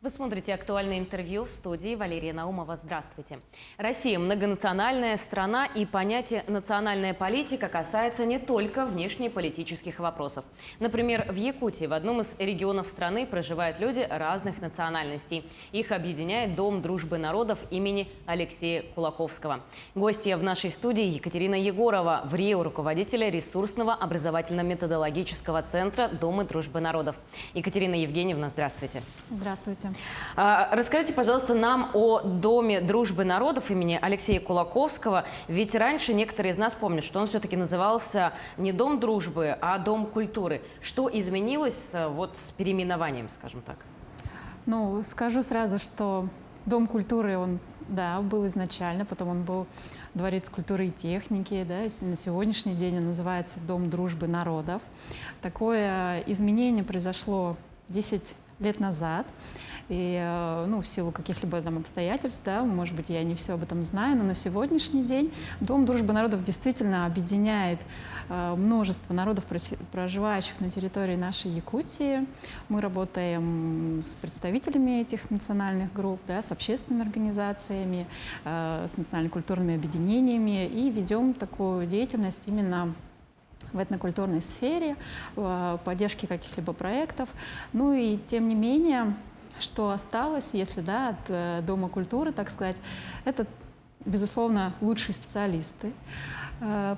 Вы смотрите «Актуальное интервью», в студии Валерия Наумова. Здравствуйте. Россия – многонациональная страна, и понятие «национальная политика» касается не только внешнеполитических вопросов. Например, в Якутии, в одном из регионов страны, проживают люди разных национальностей. Их объединяет Дом дружбы народов имени Алексея Кулаковского. Гостья в нашей студии Екатерина Егорова, в РИО руководителя ресурсного образовательно-методологического центра Дома дружбы народов. Екатерина Евгеньевна, здравствуйте. Здравствуйте. Расскажите, пожалуйста, нам о Доме дружбы народов имени Алексея Кулаковского. Ведь раньше некоторые из нас помнят, что он все-таки назывался не Дом дружбы, а Дом культуры. Что изменилось вот с переименованием, скажем так? Ну, скажу сразу, что Дом культуры, он, да, был изначально, потом он был Дворец культуры и техники, да, на сегодняшний день он называется Дом дружбы народов. Такое изменение произошло 10 лет назад. И, в силу каких-либо там обстоятельств, да, может быть, я не все об этом знаю, но на сегодняшний день Дом дружбы народов действительно объединяет множество народов, проживающих на территории нашей Якутии. Мы работаем с представителями этих национальных групп, да, с общественными организациями, с национально-культурными объединениями и ведем такую деятельность именно в этнокультурной сфере, поддержки каких-либо проектов. Ну и тем не менее, что осталось, если да, от Дома культуры, так сказать, это, безусловно, лучшие специалисты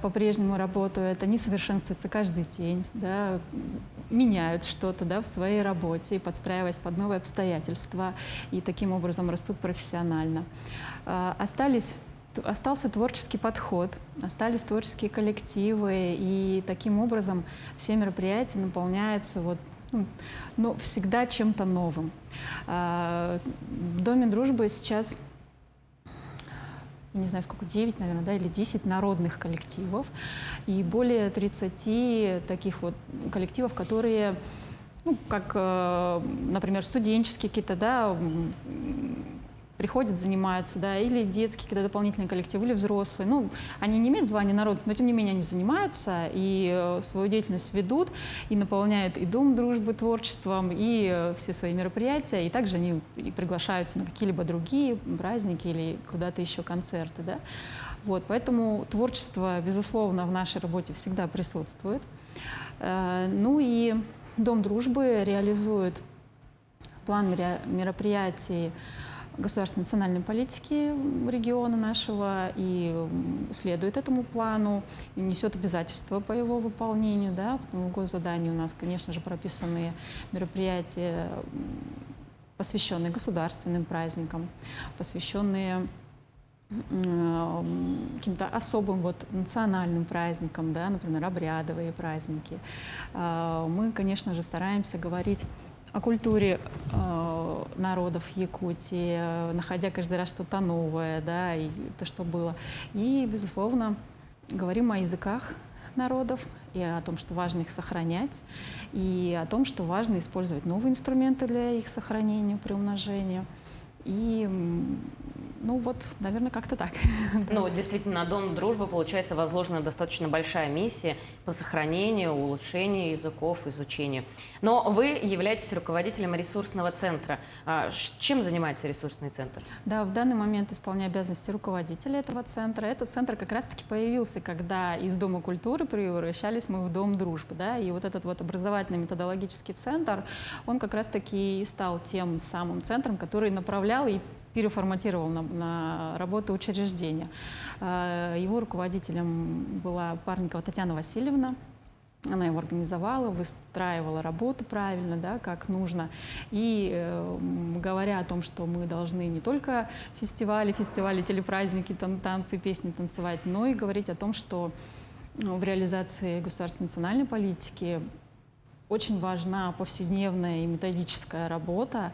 по-прежнему работают, они совершенствуются каждый день, да, меняют что-то, да, в своей работе, подстраиваясь под новые обстоятельства, и таким образом растут профессионально. Остался творческий подход, остались творческие коллективы, и таким образом все мероприятия наполняются всегда чем-то новым. В Доме дружбы сейчас, я не знаю сколько, 9, наверное, да, или 10 народных коллективов и более 30 таких вот коллективов, которые, например, студенческие какие-то, да, приходят, занимаются, да, или детские какие-то дополнительные коллективы, или взрослые. Они не имеют звания народ, но тем не менее они занимаются и свою деятельность ведут, и наполняют и Дом дружбы творчеством, и все свои мероприятия, и также они и приглашаются на какие-либо другие праздники или куда-то еще концерты, да. Вот, поэтому творчество, безусловно, в нашей работе всегда присутствует. И Дом дружбы реализует план мероприятий государственной национальной политики региона нашего и следует этому плану, и несет обязательства по его выполнению. Да, потому что в госзадании у нас, конечно же, прописаны мероприятия, посвященные государственным праздникам, посвященные каким-то особым национальным праздникам, да, например, обрядовые праздники. Мы, конечно же, стараемся говорить о культуре народов Якутии, находя каждый раз что-то новое, да, и то, что было. И, безусловно, говорим о языках народов и о том, что важно их сохранять, и о том, что важно использовать новые инструменты для их сохранения, приумножения. И, наверное, как-то так. Действительно, на Дом дружбы, получается, возложена достаточно большая миссия по сохранению, улучшению языков, изучению. Но вы являетесь руководителем ресурсного центра. Чем занимается ресурсный центр? Да, в данный момент исполняю обязанности руководителя этого центра. Этот центр как раз-таки появился, когда из Дома культуры превращались мы в Дом дружбы. Да? И вот этот образовательно-методологический центр, он как раз-таки и стал тем самым центром, который направлял и переформатировал на работу учреждения. Его руководителем была Парникова Татьяна Васильевна. Она его организовала, выстраивала работу правильно, да, как нужно. И говоря о том, что мы должны не только фестивали, телепраздники, танцы, песни танцевать, но и говорить о том, что в реализации государственной национальной политики очень важна повседневная и методическая работа,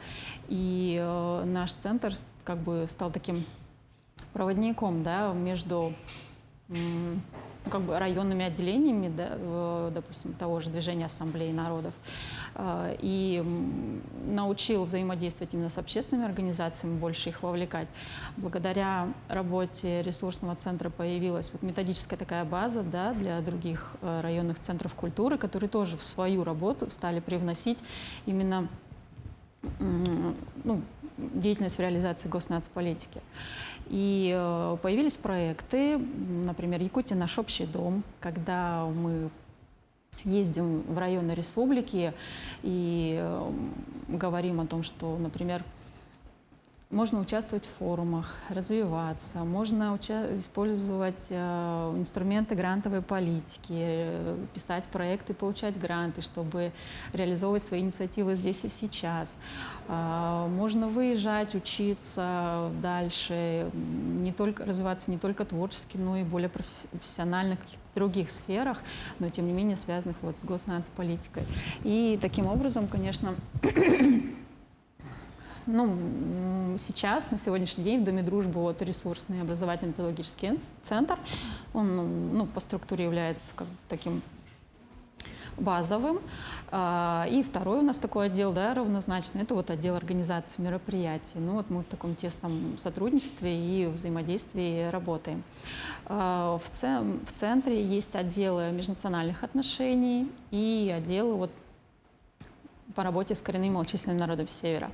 и наш центр стал таким проводником, да, между районными отделениями, да, допустим, того же движения Ассамблеи народов, и научил взаимодействовать именно с общественными организациями, больше их вовлекать. Благодаря работе ресурсного центра появилась методическая такая база, да, для других районных центров культуры, которые тоже в свою работу стали привносить именно ну, деятельность в реализации госнацполитики. И появились проекты, например, «Якутия – наш общий дом», когда мы ездим в районы республики и говорим о том, что, например, можно участвовать в форумах, развиваться, можно использовать инструменты грантовой политики, писать проекты, получать гранты, чтобы реализовывать свои инициативы здесь и сейчас. Можно выезжать, учиться дальше, не только развиваться не только творчески, но и более профессионально в каких-то других сферах, но тем не менее связанных вот с госнацполитикой. И таким образом, конечно, ну, сейчас, на сегодняшний день в Доме дружбы вот ресурсный образовательно-педагогический центр, он, ну, по структуре является как таким базовым. И второй у нас такой отдел, да, равнозначный, это вот отдел организации мероприятий. Ну вот мы в таком тесном сотрудничестве и взаимодействии работаем. В центре есть отделы межнациональных отношений и отделы вот по работе с коренными малочисленными народами Севера.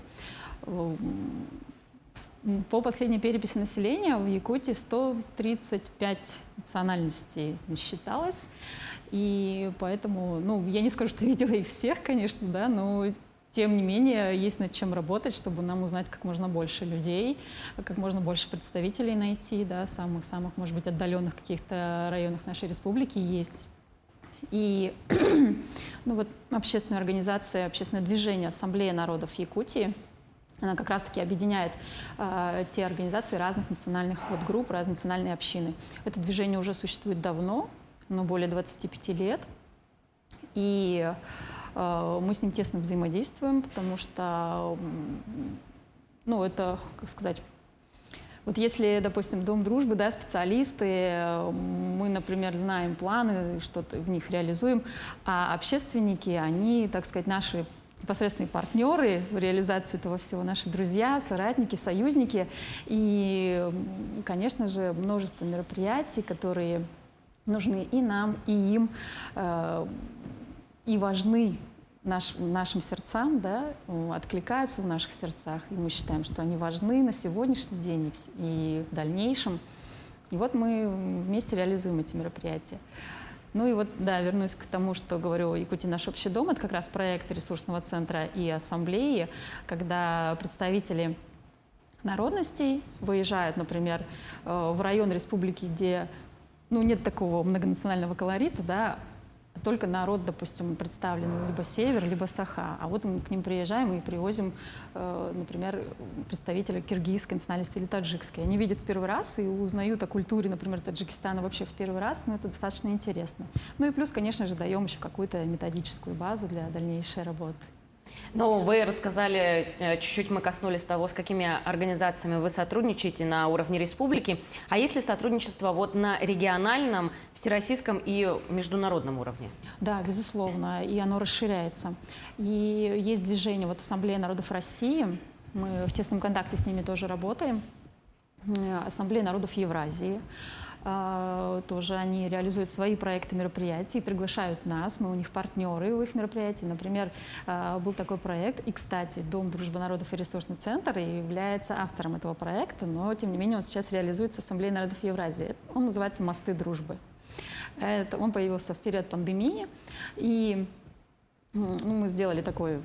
По последней переписи населения в Якутии 135 национальностей насчиталось. И поэтому, ну, я не скажу, что видела их всех, конечно, да, но тем не менее есть над чем работать, чтобы нам узнать как можно больше людей, как можно больше представителей найти, да, самых, может быть, отдаленных каких-то районах нашей республики есть. И ну, вот общественная организация, общественное движение «Ассамблея народов Якутии», она как раз-таки объединяет те организации разных национальных вот групп, разные национальные общины. Это движение уже существует давно, но более 25 лет. И мы с ним тесно взаимодействуем, потому что, ну, это, как сказать, вот если, допустим, Дом дружбы, да, специалисты, мы, например, знаем планы, что-то в них реализуем, а общественники, они, так сказать, наши непосредственные партнеры в реализации этого всего, наши друзья, соратники, союзники. И, конечно же, множество мероприятий, которые нужны и нам, и им, и важны нашим сердцам, да, откликаются в наших сердцах. И мы считаем, что они важны на сегодняшний день и в дальнейшем. И вот мы вместе реализуем эти мероприятия. Ну и вот, да, вернусь к тому, что говорю, «Якутия – наш общий дом». Это как раз проект ресурсного центра и ассамблеи, когда представители народностей выезжают, например, в район республики, где, ну, нет такого многонационального колорита, да, только народ, допустим, представлен либо север, либо Саха. А вот мы к ним приезжаем и привозим, например, представителя киргизской национальности или таджикской. Они видят в первый раз и узнают о культуре, например, Таджикистана вообще в первый раз, но это достаточно интересно. Ну и плюс, конечно же, даем еще какую-то методическую базу для дальнейшей работы. Ну, вы рассказали, чуть-чуть мы коснулись того, с какими организациями вы сотрудничаете на уровне республики. А есть ли сотрудничество вот на региональном, всероссийском и международном уровне? Да, безусловно, и оно расширяется. И есть движение вот Ассамблея народов России, мы в тесном контакте с ними тоже работаем. Ассамблея народов Евразии. Тоже они реализуют свои проекты, мероприятия и приглашают нас, мы у них партнеры у их мероприятий. Например, был такой проект, и, кстати, Дом дружбы народов и ресурсный центр является автором этого проекта, но, тем не менее, он сейчас реализуется Ассамблеей народов Евразии. Он называется «Мосты дружбы». Он появился в период пандемии, и мы сделали такой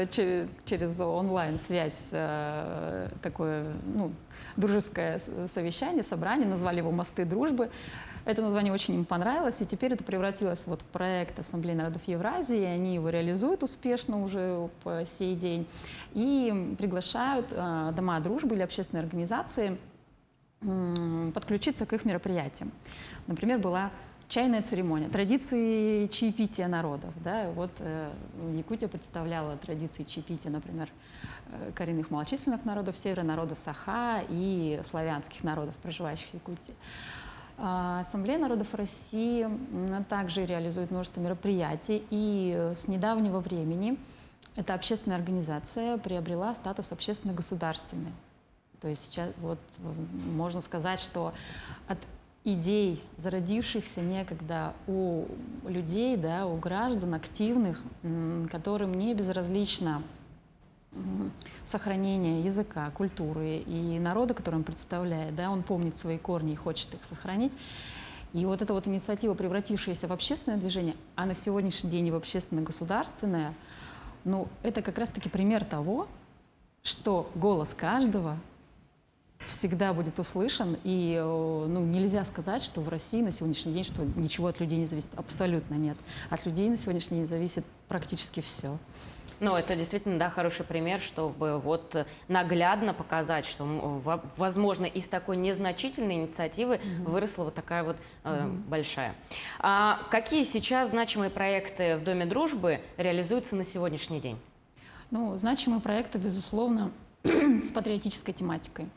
через онлайн-связь такое, ну, дружеское совещание, собрание, назвали его «Мосты дружбы». Это название очень им понравилось, и теперь это превратилось вот в проект Ассамблеи народов Евразии. Они его реализуют успешно уже по сей день и приглашают дома дружбы или общественные организации подключиться к их мероприятиям. Например, была чайная церемония, традиции чаепития народов. Да? Вот Якутия представляла традиции чаепития, например, коренных малочисленных народов севера, народа Саха и славянских народов, проживающих в Якутии. Ассамблея народов России также реализует множество мероприятий, и с недавнего времени эта общественная организация приобрела статус общественно-государственной. То есть сейчас вот можно сказать, что от идей, зародившихся некогда у людей, да, у граждан активных, которым не безразлично сохранение языка, культуры и народа, который он представляет, да, он помнит свои корни и хочет их сохранить. И вот эта вот инициатива, превратившаяся в общественное движение, а на сегодняшний день и в общественно-государственное, ну, это как раз-таки пример того, что голос каждого всегда будет услышан, и ну, нельзя сказать, что в России на сегодняшний день, что ничего от людей не зависит. Абсолютно нет. От людей на сегодняшний день зависит практически все. Ну, это действительно, да, хороший пример, чтобы вот наглядно показать, что, возможно, из такой незначительной инициативы выросла вот такая вот большая. А какие сейчас значимые проекты в Доме дружбы реализуются на сегодняшний день? Ну, значимые проекты, безусловно, с патриотической тематикой.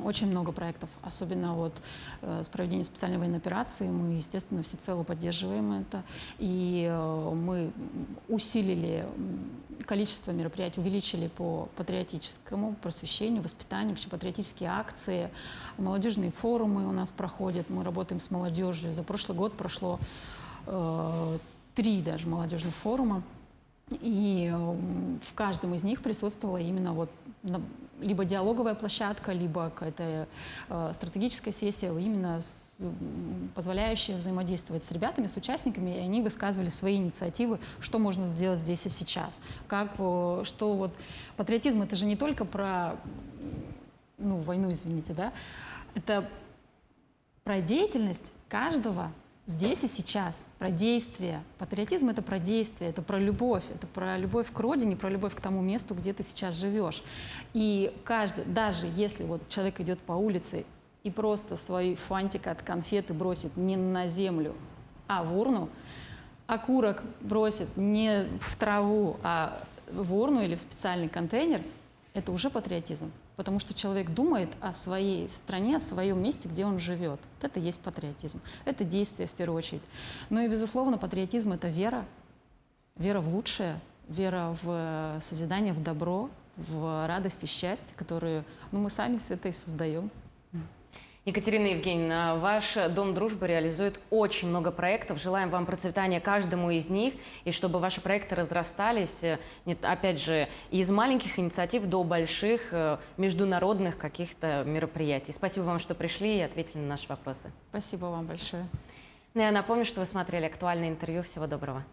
Очень много проектов, особенно вот с проведением специальной военной операции. Мы, естественно, всецело поддерживаем это. И мы усилили количество мероприятий, увеличили по патриотическому просвещению, воспитанию, вообще патриотические акции, молодежные форумы у нас проходят. Мы работаем с молодежью. За прошлый год прошло 3 даже молодежных форума. И в каждом из них присутствовала именно вот либо диалоговая площадка, либо какая-то стратегическая сессия, именно позволяющая взаимодействовать с ребятами, с участниками, и они высказывали свои инициативы, что можно сделать здесь и сейчас. Что вот патриотизм — это же не только про войну, извините, да, это про деятельность каждого здесь и сейчас, про действие. Патриотизм — это про действие, это про любовь к родине, про любовь к тому месту, где ты сейчас живешь. И каждый, даже если вот человек идет по улице и просто свой фантик от конфеты бросит не на землю, а в урну, окурок бросит не в траву, а в урну или в специальный контейнер, это уже патриотизм. Потому что человек думает о своей стране, о своем месте, где он живет. Вот это и есть патриотизм. Это действие в первую очередь. Ну и, безусловно, патриотизм — это вера. Вера в лучшее, вера в созидание, в добро, в радость и счастье, которые мы сами с этой создаем. Екатерина Евгеньевна, ваш Дом дружбы реализует очень много проектов. Желаем вам процветания каждому из них, и чтобы ваши проекты разрастались, опять же, из маленьких инициатив до больших международных каких-то мероприятий. Спасибо вам, что пришли и ответили на наши вопросы. Спасибо вам большое. Ну, я напомню, что вы смотрели актуальное интервью. Всего доброго.